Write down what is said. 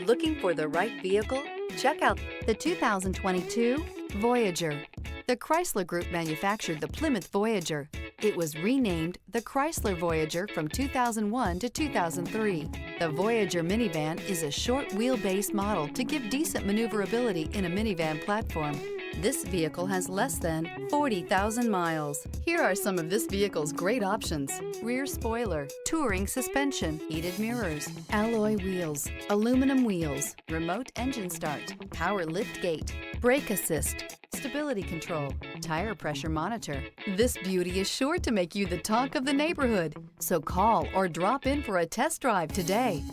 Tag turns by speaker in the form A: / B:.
A: Looking for the right vehicle? Check out the 2022 Voyager. The Chrysler Group manufactured the Plymouth Voyager. It was renamed the Chrysler Voyager from 2001 to 2003. The Voyager minivan is a short wheelbase model to give decent maneuverability in a minivan platform. This vehicle has less than 40,000 miles. Here are some of this vehicle's great options: rear spoiler, touring suspension, heated mirrors, alloy wheels, aluminum wheels, remote engine start, power lift gate, brake assist, stability control, tire pressure monitor. This beauty is sure to make you the talk of the neighborhood. So call or drop in for a test drive today.